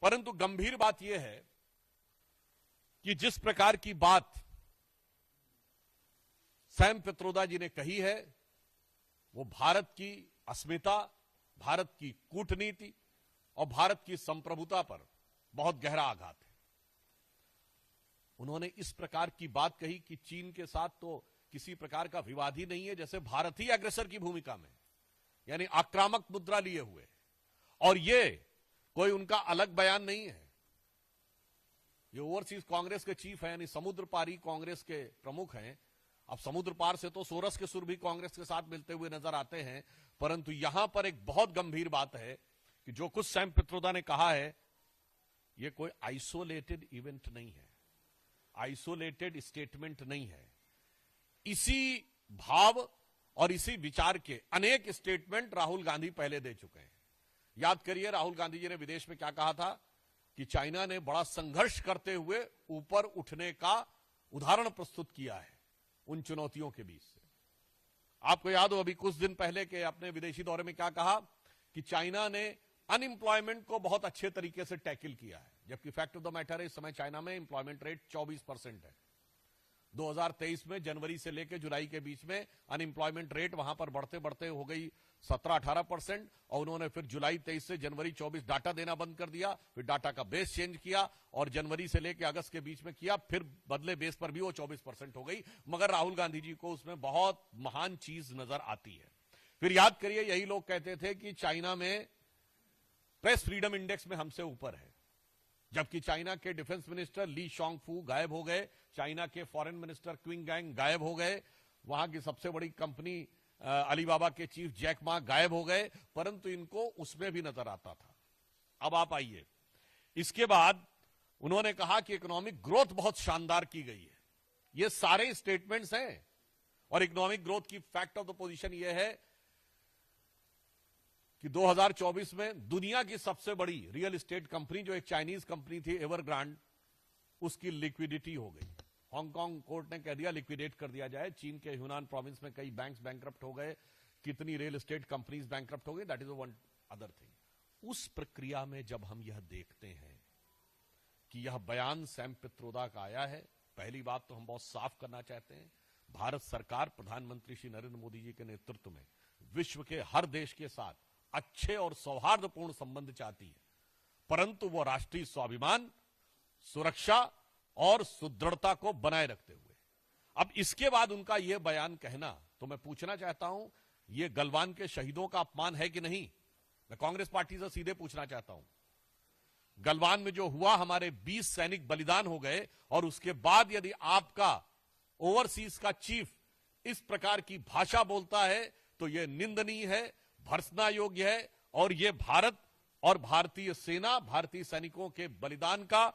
परंतु गंभीर बात यह है कि जिस प्रकार की बात सैम पित्रोदा जी ने कही है, वो भारत की अस्मिता, भारत की कूटनीति और भारत की संप्रभुता पर बहुत गहरा आघात है। उन्होंने इस प्रकार की बात कही कि चीन के साथ तो किसी प्रकार का विवाद ही नहीं है, जैसे भारत ही अग्रेसर की भूमिका में, यानी आक्रामक मुद्रा लिए हुए, और ये कोई उनका अलग बयान नहीं है। ये ओवरसीज कांग्रेस के चीफ है, यानी समुद्र पारी कांग्रेस के प्रमुख हैं। अब समुद्र पार से तो सोरस के सुर भी कांग्रेस के साथ मिलते हुए नजर आते हैं, परंतु यहां पर एक बहुत गंभीर बात है कि जो कुछ सैम पित्रोदा ने कहा है, यह कोई आइसोलेटेड इवेंट नहीं है, आइसोलेटेड स्टेटमेंट नहीं है। इसी भाव और इसी विचार के अनेक स्टेटमेंट राहुल गांधी पहले दे चुके हैं। याद करिए, राहुल गांधी जी ने विदेश में क्या कहा था कि चाइना ने बड़ा संघर्ष करते हुए ऊपर उठने का उदाहरण प्रस्तुत किया है उन चुनौतियों के बीच से। आपको याद हो अभी कुछ दिन पहले के अपने विदेशी दौरे में क्या कहा कि चाइना ने अनएम्प्लॉयमेंट को बहुत अच्छे तरीके से टैकल किया है, जबकि फैक्ट ऑफ द मैटर है इस समय चाइना में एम्प्लॉयमेंट रेट 24% है। 2023 में जनवरी से लेकर जुलाई के बीच में अनएम्प्लॉयमेंट रेट वहां पर बढ़ते बढ़ते हो गई 17-18%, और उन्होंने फिर जुलाई 23 से जनवरी 24 डाटा देना बंद कर दिया, फिर डाटा का बेस चेंज किया और जनवरी से लेकर अगस्त के बीच में किया, फिर बदले बेस पर भी वो 24% हो गई। मगर राहुल गांधी जी को उसमें बहुत महान चीज नजर आती है। फिर याद करिए, यही लोग कहते थे कि चाइना में प्रेस फ्रीडम इंडेक्स में हमसे ऊपर है, जबकि चाइना के डिफेंस मिनिस्टर ली शॉन्गफू गायब हो गए, चाइना के फॉरेन मिनिस्टर क्विंग गैंग गायब हो गए, वहां की सबसे बड़ी कंपनी अलीबाबा के चीफ जैक मा गायब हो गए, परंतु इनको उसमें भी नजर आता था। अब आप आइए, इसके बाद उन्होंने कहा कि इकोनॉमिक ग्रोथ बहुत शानदार की गई है। ये सारे स्टेटमेंट्स हैं, और इकोनॉमिक ग्रोथ की फैक्ट ऑफ द पोजीशन यह है कि 2024 में दुनिया की सबसे बड़ी रियल एस्टेट कंपनी, जो एक चाइनीज कंपनी थी एवरग्रांड, उसकी लिक्विडिटी हो गई। हांगकांग कोर्ट ने कह दिया लिक्विडेट कर दिया जाए। चीन के ह्यूनान प्रोविंस में कई बैंक्स बैंकरप्ट हो गए, कितनी रियल एस्टेट कंपनीज बैंकरप्ट हो गई, that is one other thing. उस प्रक्रिया में जब हम यह देखते हैं कि यह बयान सैम पित्रोदा का आया है, पहली बात तो हम बहुत साफ करना चाहते हैं, भारत सरकार प्रधानमंत्री श्री नरेंद्र मोदी जी के नेतृत्व में विश्व के हर देश के साथ अच्छे और सौहार्दपूर्ण संबंध चाहती है, परंतु वो राष्ट्रीय स्वाभिमान, सुरक्षा और सुदृढ़ता को बनाए रखते हुए। अब इसके बाद उनका यह बयान कहना, तो मैं पूछना चाहता हूं, यह गलवान के शहीदों का अपमान है कि नहीं? मैं कांग्रेस पार्टी से सीधे पूछना चाहता हूं। गलवान में जो हुआ, हमारे 20 सैनिक बलिदान हो गए, और उसके बाद यदि आपका ओवरसीज का चीफ इस प्रकार की भाषा बोलता है तो यह निंदनीय है, भर्त्सना योग्य है, और यह भारत और भारतीय सेना, भारतीय सैनिकों के बलिदान का